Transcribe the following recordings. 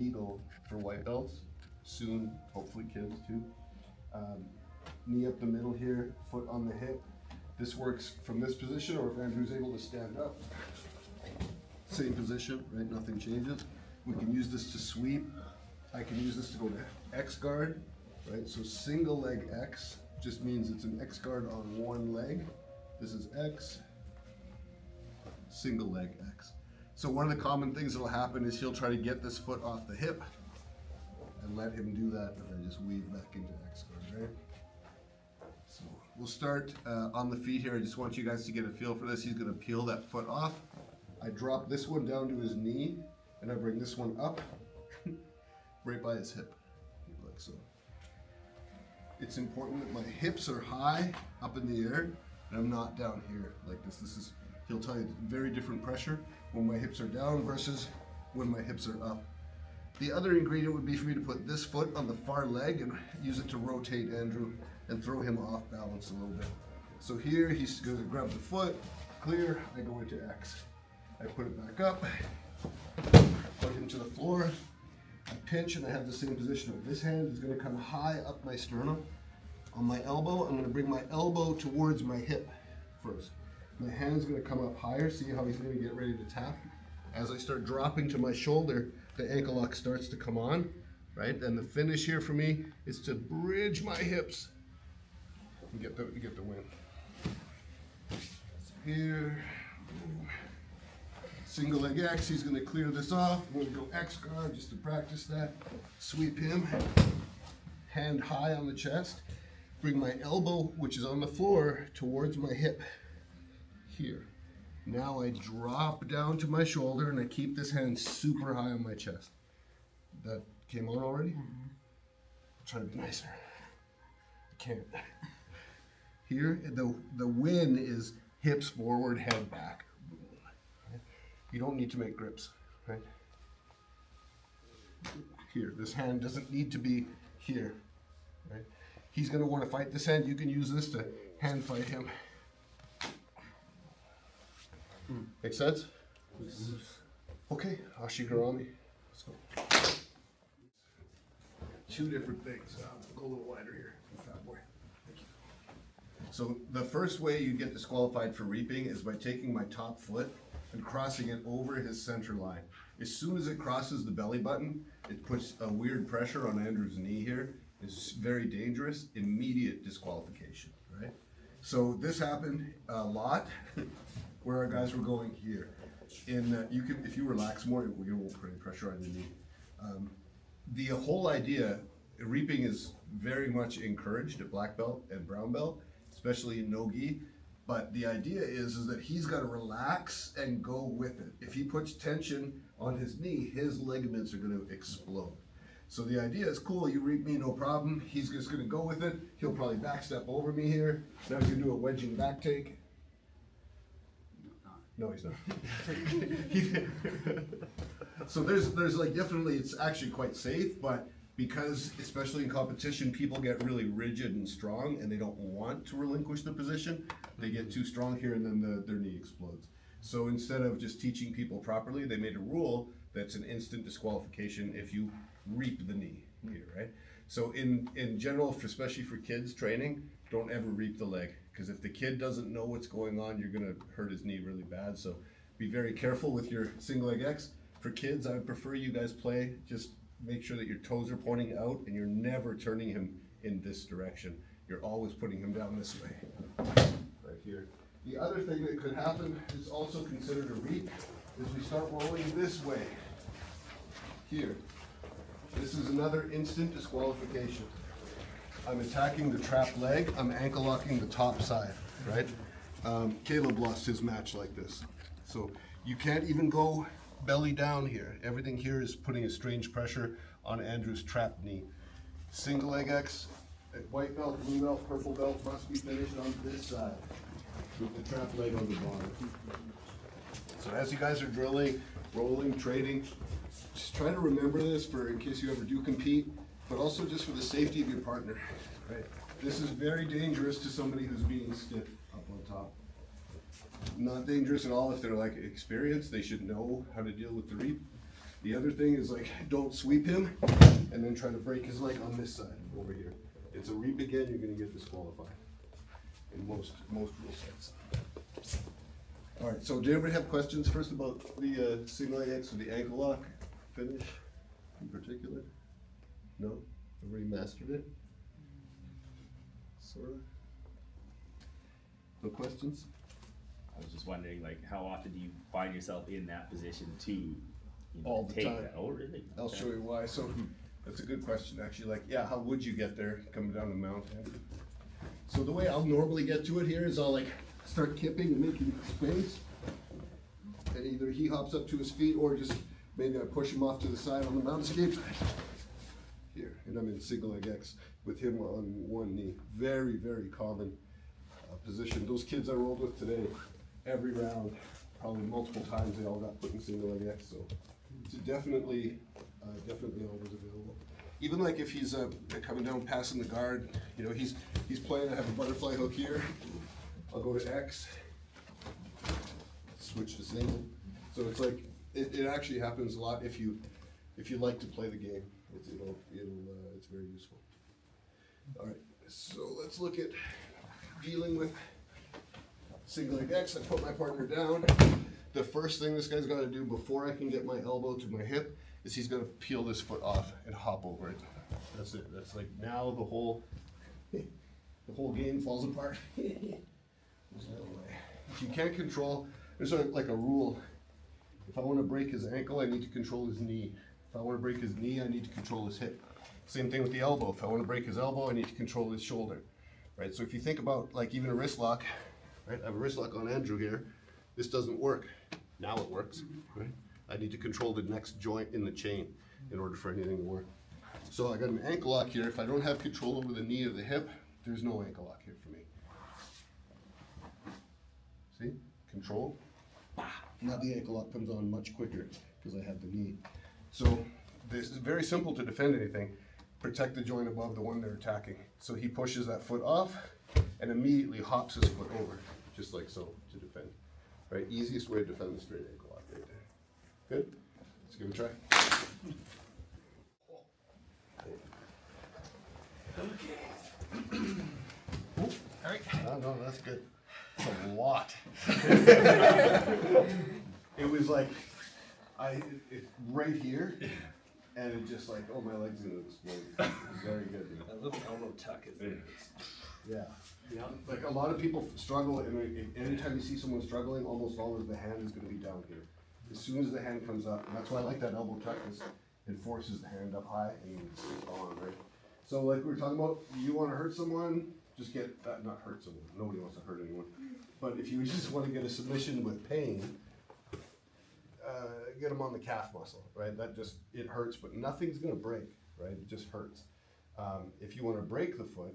Eagle for white belts, soon, hopefully kids too. Knee up the middle here, foot on the hip. This works from this position, or if Andrew's able to stand up, same position, right? Nothing changes. We can use this to sweep. I can use this to go to X guard, right? So single leg X just means it's an X guard on one leg. This is X, single leg X. So one of the common things that'll happen is he'll try to get this foot off the hip and let him do that, and then just weave back into X guard, right? So we'll start on the feet here. I just want you guys to get a feel for this. He's gonna peel that foot off. I drop this one down to his knee, and I bring this one up right by his hip, like so. It's important that my hips are high up in the air, and I'm not down here like this. This is, he'll tell you, very different pressure when my hips are down versus when my hips are up. The other ingredient would be for me to put this foot on the far leg and use it to rotate Andrew and throw him off balance a little bit. So here he's going to grab the foot, clear, I go into X. I put it back up, put him to the floor, I pinch, and I have the same position. This hand is going to come high up my sternum. On my elbow, I'm going to bring my elbow towards my hip first. My hand's going to come up higher. See how he's going to get ready to tap? As I start dropping to my shoulder, the ankle lock starts to come on, right? And the finish here for me is to bridge my hips and get the win. So here, single leg X, he's going to clear this off. I'm going to go X guard just to practice that. Sweep him, hand high on the chest. Bring my elbow, which is on the floor, towards my hip. Here. Now I drop down to my shoulder and I keep this hand super high on my chest. That came on already? Mm-hmm. I'm trying to be nicer. I can't. Here, the win is hips forward, head back. You don't need to make grips, right? Here, this hand doesn't need to be here, right? He's gonna want to fight this hand. You can use this to hand fight him. Make sense? Okay, Ashi, Garami. Let's go. Two different things. Go a little wider here, fat boy. Thank you. So the first way you get disqualified for reaping is by taking my top foot and crossing it over his center line. As soon as it crosses the belly button, it puts a weird pressure on Andrew's knee here. It's very dangerous. Immediate disqualification, right? So this happened a lot. Where our guys were going here. You can, if you relax more, you won't put any pressure on your knee. The whole idea, reaping is very much encouraged at black belt and brown belt, especially in no-gi. But the idea is that he's got to relax and go with it. If he puts tension on his knee, his ligaments are going to explode. So the idea is cool, you reap me, no problem. He's just going to go with it. He'll probably backstep over me here. Now he's going to do a wedging back take. No, he's not. So there's like definitely, it's actually quite safe, but because especially in competition, people get really rigid and strong and they don't want to relinquish the position, they get too strong here and then their knee explodes. So instead of just teaching people properly, they made a rule that's an instant disqualification if you reap the knee here, right? So in general, especially for kids training, don't ever reap the leg. Because if the kid doesn't know what's going on, you're gonna hurt his knee really bad. So be very careful with your single leg X. For kids, I would prefer you guys play, just make sure that your toes are pointing out and you're never turning him in this direction. You're always putting him down this way, right here. The other thing that could happen is also considered a reap, is we start rolling this way, here. This is another instant disqualification. I'm attacking the trap leg, I'm ankle locking the top side, right? Caleb lost his match like this. So you can't even go belly down here. Everything here is putting a strange pressure on Andrew's trapped knee. Single leg X, white belt, blue belt, purple belt must be finished on this side with the trap leg on the bottom. So as you guys are drilling, rolling, trading, just try to remember this for in case you ever do compete, but also just for the safety of your partner, right? This is very dangerous to somebody who's being stiff up on top. Not dangerous at all if they're like experienced, they should know how to deal with the reap. The other thing is like, don't sweep him and then try to break his leg on this side over here. It's a reap again, you're gonna get disqualified in most rule sets. All right, so do everybody have questions first about the single leg X or the ankle lock finish in particular? No? Everybody mastered it? Sort of? No questions? I was just wondering, like, how often do you find yourself in that position to, you know, All the take time. that? Oh, really? I'll Okay. show you why. So that's a good question, actually. Like, yeah, how would you get there coming down the mountain? So the way I'll normally get to it here is I'll like start kipping and making space. And either he hops up to his feet or just maybe I push him off to the side on the mountainscape. Here, and I'm in single leg X with him on one knee. Very, very common position. Those kids I rolled with today, every round, probably multiple times, they all got put in single leg X. So it's definitely always available. Even like if he's coming down passing the guard, you know, he's playing, I have a butterfly hook here. I'll go to X, switch to single. So it's like, it actually happens a lot if you like to play the game. It's very useful. All right, so let's look at dealing with single leg X. I put my partner down. The first thing this guy's got to do before I can get my elbow to my hip is he's going to peel this foot off and hop over it. That's it. That's like now the whole game falls apart. There's no way. If you can't control, there's like a rule. If I want to break his ankle, I need to control his knee. If I want to break his knee, I need to control his hip. Same thing with the elbow. If I want to break his elbow, I need to control his shoulder. Right? So if you think about like even a wrist lock, right? I have a wrist lock on Andrew here. This doesn't work. Now it works, right? I need to control the next joint in the chain in order for anything to work. So I got an ankle lock here. If I don't have control over the knee or the hip, there's no ankle lock here for me. See? Control. Now the ankle lock comes on much quicker because I have the knee. So this is very simple to defend anything. Protect the joint above the one they're attacking. So he pushes that foot off and immediately hops his foot over, just like so, to defend. Right? Easiest way to defend the straight ankle lock right there. Good? Let's give it a try. All right. No, that's good. It's a lot. It was like, it right here, and it just like, oh, my leg's gonna explode. It was very good. That little elbow tuck is there. Yeah. Yeah. Like a lot of people struggle, and anytime you see someone struggling, almost always the hand is gonna be down here. As soon as the hand comes up, and that's why I like that elbow tuck, is it forces the hand up high and it's on, right? So like we were talking about, you wanna hurt someone, just get that, not hurt someone, nobody wants to hurt anyone. But if you just wanna get a submission with pain, get them on the calf muscle, right? That just, it hurts, but nothing's gonna break, right? It just hurts. If you wanna break the foot,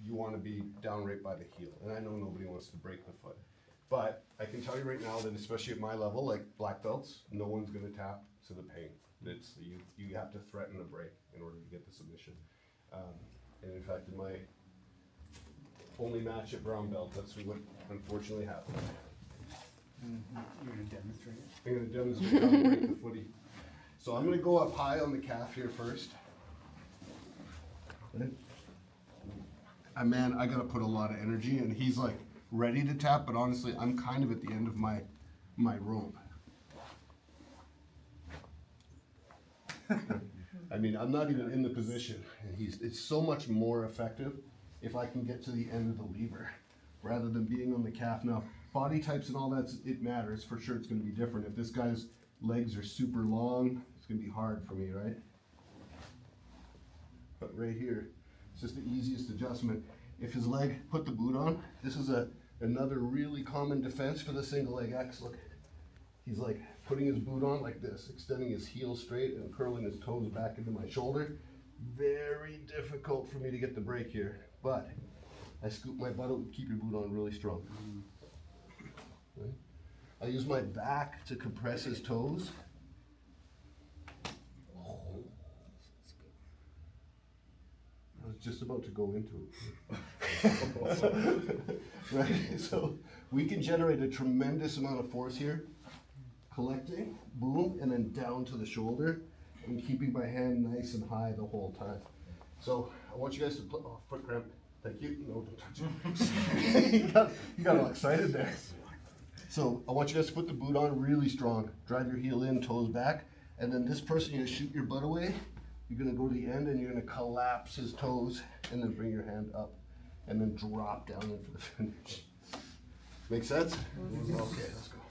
you wanna be down right by the heel. And I know nobody wants to break the foot. But I can tell you right now that especially at my level, like black belts, no one's gonna tap to the pain. It's, you have to threaten a break in order to get the submission. And in fact, in my only match at brown belt, that's what unfortunately happened. You're gonna demonstrate it? I'm gonna demonstrate how to break the footy. So I'm gonna go up high on the calf here first. Man, I gotta put a lot of energy, and he's like ready to tap, but honestly, I'm kind of at the end of my rope. I mean, I'm not even in the position, and it's so much more effective if I can get to the end of the lever, rather than being on the calf. Now, body types and all that, it matters, for sure it's gonna be different. If this guy's legs are super long, it's gonna be hard for me, right? But right here, it's just the easiest adjustment. If his leg, put the boot on, this is another really common defense for the single leg X. Look, he's like putting his boot on like this, extending his heel straight and curling his toes back into my shoulder. Very difficult for me to get the break here, but I scoop my butt out and keep your boot on really strong. Right? I use my back to compress his toes. I was just about to go into it. Right? So we can generate a tremendous amount of force here. collecting, boom, and then down to the shoulder, and keeping my hand nice and high the whole time. So I want you guys to put, oh, foot cramp, thank you, no, don't touch it. you got all excited there. So I want you guys to put the boot on really strong, drive your heel in, toes back, and then this person, you're gonna shoot your butt away, you're gonna go to the end and you're gonna collapse his toes, and then bring your hand up, and then drop down in for the finish. Make sense? Okay, let's go.